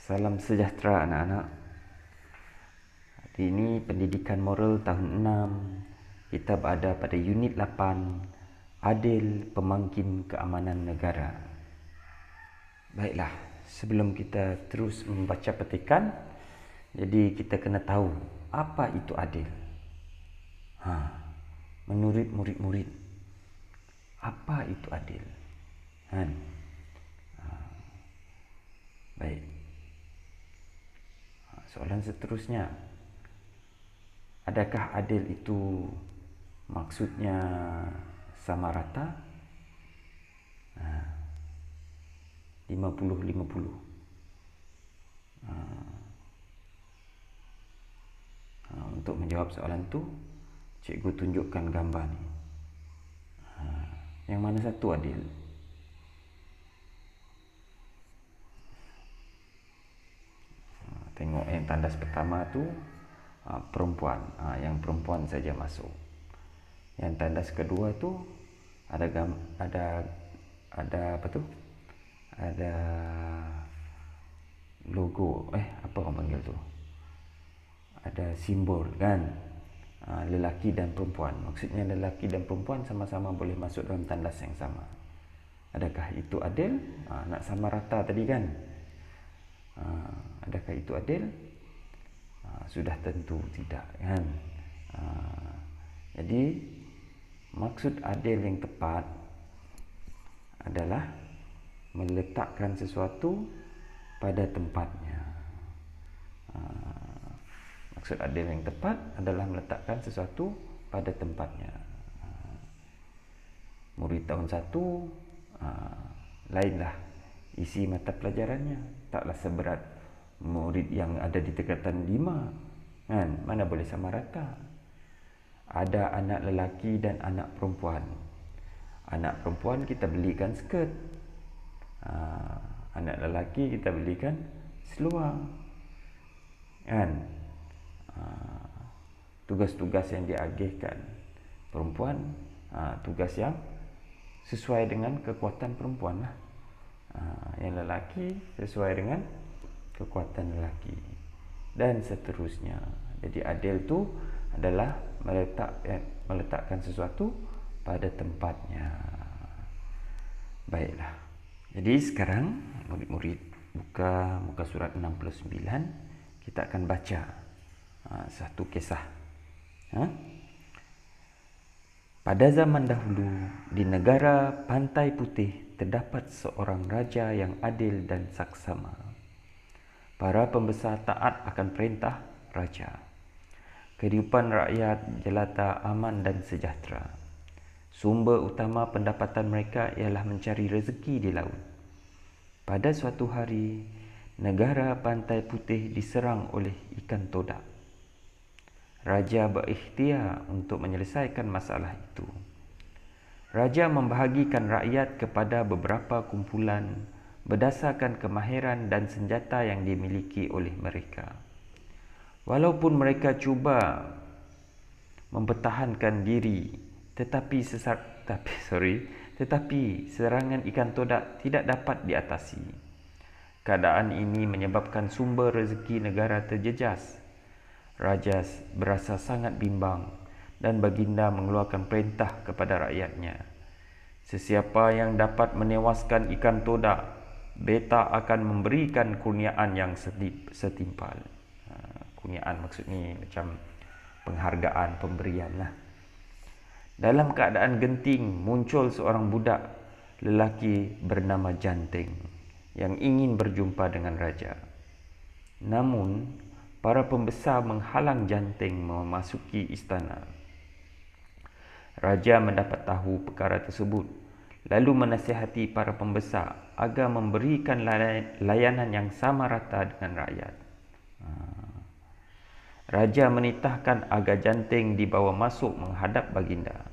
Salam sejahtera anak-anak. Hari ini pendidikan moral tahun 6. Kita berada pada unit 8, Adil Pemangkin Keamanan Negara. Baiklah, sebelum kita terus membaca petikan, jadi kita kena tahu apa itu adil. Menurut murid-murid, apa itu adil? Baik. Soalan seterusnya, adakah adil itu maksudnya sama rata? 50-50. Untuk menjawab soalan itu, cikgu tunjukkan gambar ni. Yang mana satu adil? Tengok yang tandas pertama tu perempuan. Yang perempuan saja masuk. Yang tandas kedua tu ada apa tu? Ada logo. Apa orang panggil tu? Ada simbol kan? Lelaki dan perempuan. Maksudnya lelaki dan perempuan sama-sama boleh masuk dalam tandas yang sama. Adakah itu adil? Nak sama rata tadi kan? Adakah itu adil? Sudah tentu tidak kan? Jadi maksud adil yang tepat adalah meletakkan sesuatu pada tempatnya. Maksud adil yang tepat adalah meletakkan sesuatu pada tempatnya. Murid tahun 1 lainlah isi mata pelajarannya, taklah seberat murid yang ada di tingkatan 5 kan? Mana boleh sama rata. Ada anak lelaki dan anak perempuan. Anak perempuan kita belikan skirt, anak lelaki kita belikan seluar kan? Tugas-tugas yang diagihkan perempuan, tugas yang sesuai dengan kekuatan perempuan lah. Yang lelaki sesuai dengan kekuatan lelaki, dan seterusnya. Jadi adil tu adalah meletakkan sesuatu pada tempatnya. Baiklah. Jadi sekarang murid-murid buka muka surat 69. Kita akan baca satu kisah. Pada zaman dahulu, di negara Pantai Putih terdapat seorang raja yang adil dan saksama. Para pembesar taat akan perintah raja. Kehidupan rakyat jelata aman dan sejahtera. Sumber utama pendapatan mereka ialah mencari rezeki di laut. Pada suatu hari, negara Pantai Putih diserang oleh ikan todak. Raja berikhtiar untuk menyelesaikan masalah itu. Raja membahagikan rakyat kepada beberapa kumpulan berdasarkan kemahiran dan senjata yang dimiliki oleh mereka. Walaupun mereka cuba mempertahankan diri, tetapi serangan ikan todak tidak dapat diatasi. Keadaan ini menyebabkan sumber rezeki negara terjejas. Raja berasa sangat bimbang dan baginda mengeluarkan perintah kepada rakyatnya. Sesiapa yang dapat menewaskan ikan todak, beta akan memberikan kurniaan yang setimpal. Kurniaan maksud ni macam penghargaan, pemberian lah. Dalam keadaan genting, muncul seorang budak lelaki bernama Janting yang ingin berjumpa dengan raja. Namun, para pembesar menghalang Janting memasuki istana. Raja mendapat tahu perkara tersebut, lalu menasihati para pembesar agar memberikan layanan yang sama rata dengan rakyat. Raja menitahkan agar Janting dibawa masuk menghadap baginda.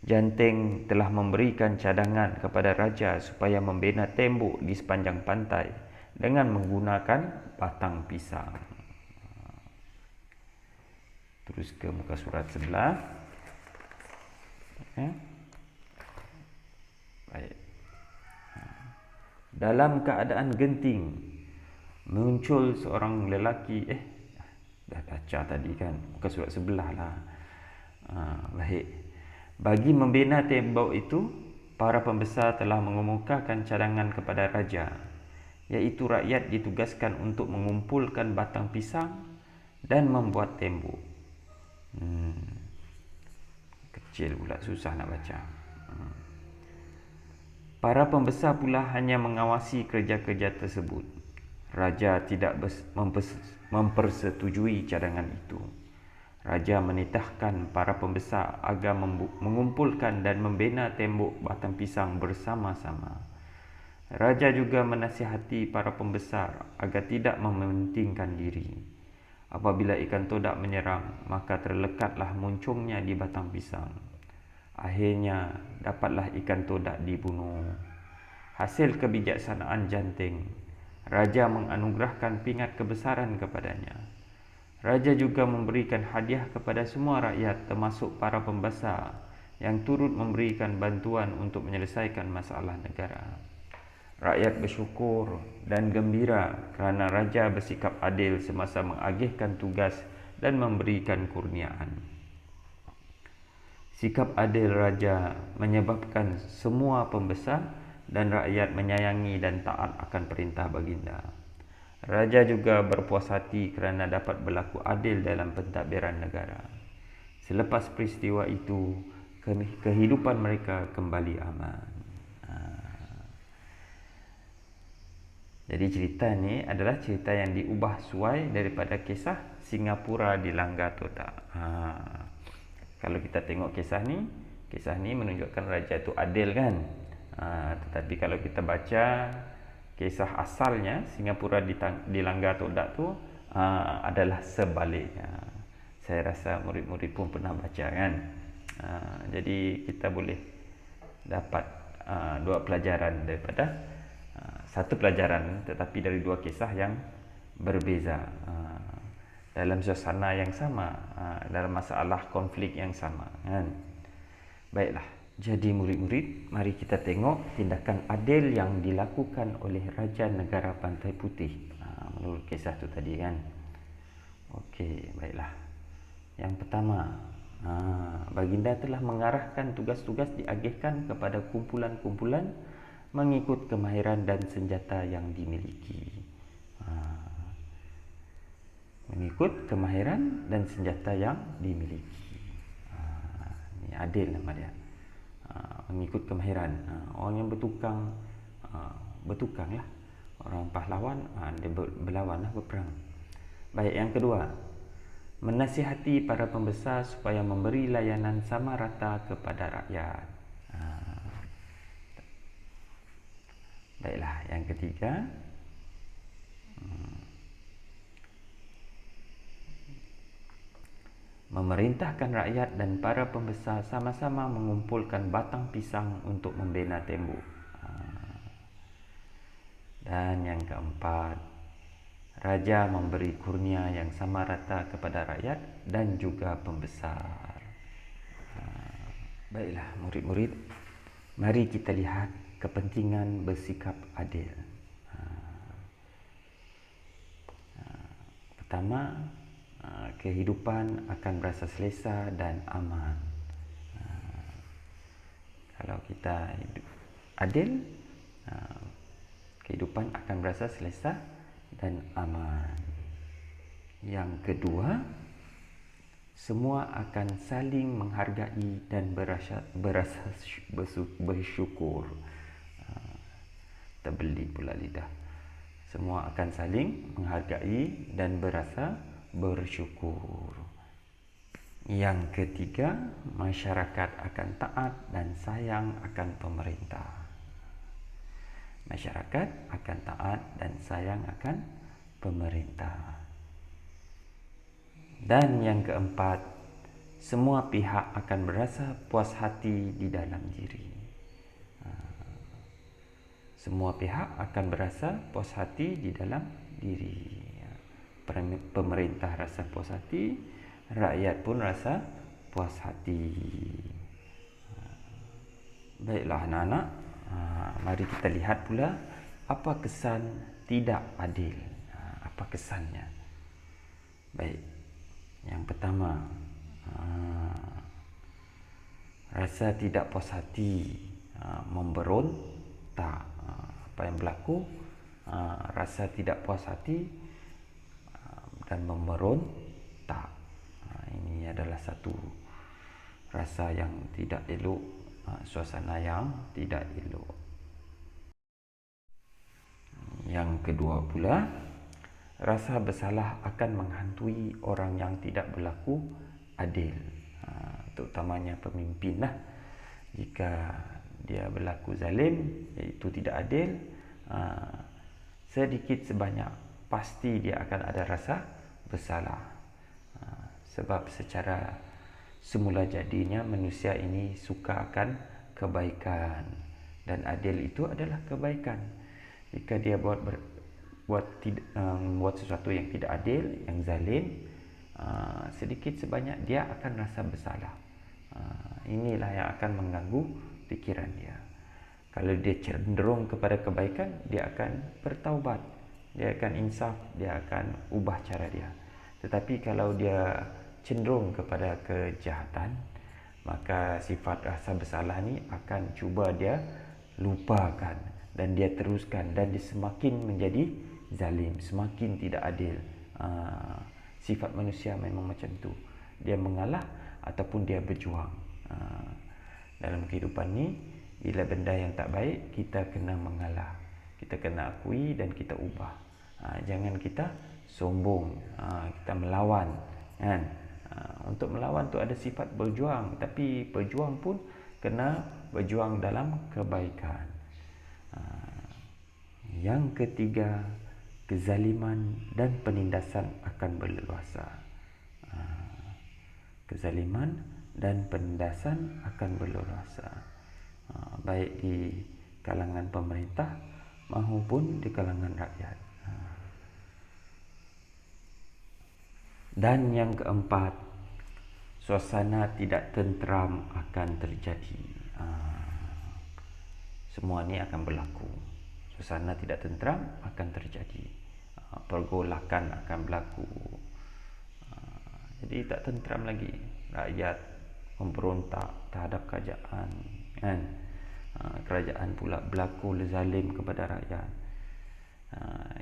Janting telah memberikan cadangan kepada raja supaya membina tembok di sepanjang pantai dengan menggunakan batang pisang. Terus ke muka surat sebelah. Baik. Dalam keadaan genting, muncul seorang lelaki, dah baca tadi kan, bukan surat sebelah lah. Baik. Bagi membina tembok itu, para pembesar telah mengemukakan cadangan kepada raja, iaitu rakyat ditugaskan untuk mengumpulkan batang pisang dan membuat tembok. Kecil pula, susah nak baca. Para pembesar pula hanya mengawasi kerja-kerja tersebut. Raja tidak mempersetujui cadangan itu. Raja menitahkan para pembesar agar mengumpulkan dan membina tembok batang pisang bersama-sama. Raja juga menasihati para pembesar agar tidak mementingkan diri. Apabila ikan todak menyerang, maka terlekatlah muncungnya di batang pisang. Akhirnya dapatlah ikan todak dibunuh. Hasil kebijaksanaan janting, raja menganugerahkan pingat kebesaran kepadanya. Raja juga memberikan hadiah kepada semua rakyat termasuk para pembesar yang turut memberikan bantuan untuk menyelesaikan masalah negara. Rakyat bersyukur dan gembira kerana raja bersikap adil semasa mengagihkan tugas dan memberikan kurniaan. Sikap adil raja menyebabkan semua pembesar dan rakyat menyayangi dan taat akan perintah baginda. Raja juga berpuas hati kerana dapat berlaku adil dalam pentadbiran negara. Selepas peristiwa itu, kehidupan mereka kembali aman. Jadi cerita ni adalah cerita yang diubah suai daripada kisah Singapura dilanggar todak. Kalau kita tengok kisah ni menunjukkan raja itu adil kan. Tetapi kalau kita baca kisah asalnya, Singapura dilanggar todak tu adalah sebaliknya. Saya rasa murid-murid pun pernah baca kan. Jadi kita boleh dapat dua pelajaran daripada satu pelajaran tetapi dari dua kisah yang berbeza, dalam suasana yang sama, dalam masalah konflik yang sama kan. Baiklah, jadi murid-murid, mari kita tengok tindakan adil yang dilakukan oleh Raja Negara Pantai Putih menurut kisah tu tadi kan. Okey, baiklah. Yang pertama, baginda telah mengarahkan tugas-tugas diagihkan kepada kumpulan-kumpulan mengikut kemahiran dan senjata yang dimiliki. Mengikut kemahiran dan senjata yang dimiliki. Ini adil nama dia. Mengikut kemahiran. Orang yang bertukang, bertukang lah. Orang pahlawan, dia berlawan lah, berperang. Baik, yang kedua, menasihati para pembesar supaya memberi layanan sama rata kepada rakyat. Baiklah, yang ketiga, memerintahkan rakyat dan para pembesar sama-sama mengumpulkan batang pisang untuk membina tembok. Dan yang keempat, raja memberi kurnia yang sama rata kepada rakyat dan juga pembesar. Baiklah murid-murid, mari kita lihat kepentingan bersikap adil. Pertama, kehidupan akan berasa selesa dan aman. Kalau kita hidup adil, kehidupan akan berasa selesa dan aman. Yang kedua, semua akan saling menghargai dan berasa bersyukur. Terbeli pula lidah. Semua akan saling menghargai dan berasa bersyukur. Yang ketiga, masyarakat akan taat dan sayang akan pemerintah. Masyarakat akan taat dan sayang akan pemerintah. Dan yang keempat, semua pihak akan merasa puas hati di dalam diri. Semua pihak akan berasa puas hati di dalam diri. Pemerintah rasa puas hati, rakyat pun rasa puas hati. Baiklah anak-anak, mari kita lihat pula apa kesan tidak adil. apa kesannya? Baik, yang pertama, rasa tidak puas hati, memberontak. Apa yang berlaku? Rasa tidak puas hati dan memberontak. Ini adalah satu rasa yang tidak elok, suasana yang tidak elok. Yang kedua pula, rasa bersalah akan menghantui orang yang tidak berlaku adil, terutamanya pemimpin lah. Jika dia berlaku zalim, iaitu tidak adil, sedikit sebanyak pasti dia akan ada rasa bersalah. Sebab secara semula jadinya manusia ini suka akan kebaikan, dan adil itu adalah kebaikan. Jika dia buat sesuatu yang tidak adil, yang zalim, sedikit sebanyak dia akan rasa bersalah. Inilah yang akan mengganggu fikiran dia. Kalau dia cenderung kepada kebaikan, dia akan bertaubat, dia akan insaf, dia akan ubah cara dia. Tetapi kalau dia cenderung kepada kejahatan, maka sifat rasa bersalah ni akan cuba dia lupakan, dan dia teruskan, dan dia semakin menjadi zalim, semakin tidak adil. Sifat manusia memang macam tu. Dia mengalah ataupun dia berjuang. Dalam kehidupan ni, bila benda yang tak baik, kita kena mengalah, kita kena akui dan kita ubah. Jangan kita sombong, kita melawan, kan? Untuk melawan tu ada sifat berjuang, tapi berjuang pun kena berjuang dalam kebaikan. Yang ketiga, kezaliman dan penindasan akan berleluasa. Kezaliman dan penindasan akan berleluasa, baik di kalangan pemerintah maupun di kalangan rakyat. Dan yang keempat, suasana tidak tenteram akan terjadi. Semua ni akan berlaku. Suasana tidak tenteram akan terjadi. Pergolakan akan berlaku. Jadi tak tenteram lagi. Rakyat memberontak terhadap kerajaan, kan? Kerajaan pula berlaku zalim kepada rakyat.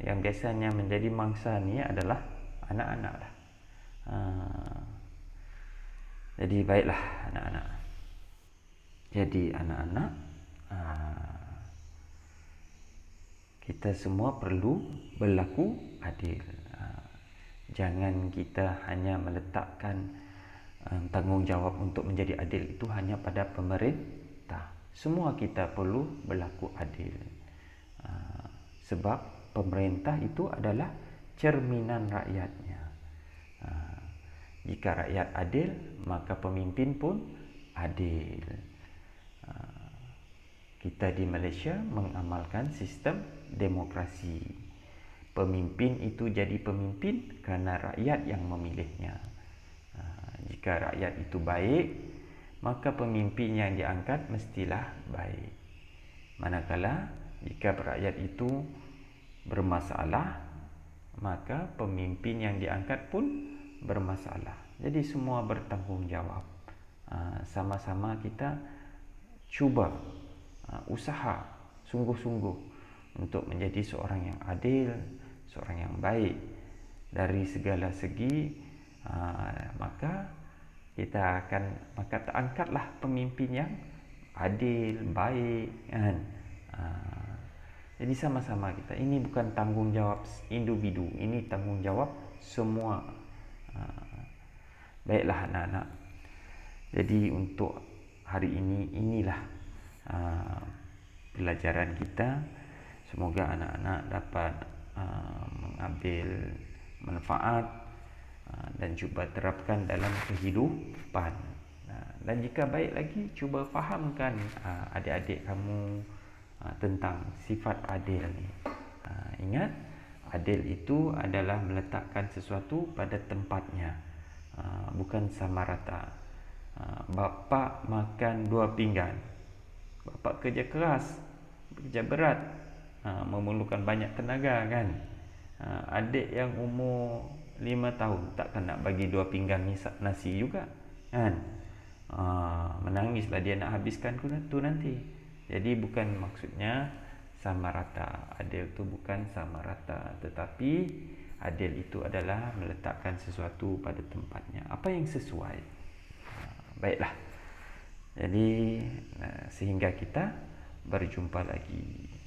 Yang biasanya menjadi mangsa ni adalah anak-anak lah. Jadi baiklah anak-anak. Jadi anak-anak, kita semua perlu berlaku adil. Jangan kita hanya meletakkan tanggungjawab untuk menjadi adil itu hanya pada pemerintah. Semua kita perlu berlaku adil. Sebab pemerintah itu adalah cerminan rakyatnya. Jika rakyat adil, maka pemimpin pun adil. Kita di Malaysia mengamalkan sistem demokrasi. Pemimpin itu jadi pemimpin kerana rakyat yang memilihnya. Jika rakyat itu baik, maka pemimpin yang diangkat mestilah baik. Manakala jika rakyat itu bermasalah, maka pemimpin yang diangkat pun bermasalah. Jadi semua bertanggungjawab. Sama-sama kita cuba usaha sungguh-sungguh untuk menjadi seorang yang adil, seorang yang baik dari segala segi. Maka kita akan terangkatlah pemimpin yang adil, baik, kan? Jadi sama-sama kita. Ini bukan tanggungjawab individu, ini tanggungjawab semua. Baiklah anak-anak. Jadi untuk hari ini, inilah pelajaran kita. Semoga anak-anak dapat mengambil manfaat dan cuba terapkan dalam kehidupan. Dan jika baik lagi, cuba fahamkan adik-adik kamu tentang sifat adil ni. Ingat, adil itu adalah meletakkan sesuatu pada tempatnya, bukan sama rata. Bapa makan 2 pinggan, bapa kerja keras, kerja berat, memerlukan banyak tenaga, kan? Adik yang umur 5 tahun takkan nak bagi 2 pinggan nasi juga kan. Menangislah dia nak habiskan tu nanti. Jadi bukan maksudnya sama rata. Adil tu bukan sama rata, tetapi adil itu adalah meletakkan sesuatu pada tempatnya, apa yang sesuai. Baiklah. Jadi sehingga kita berjumpa lagi.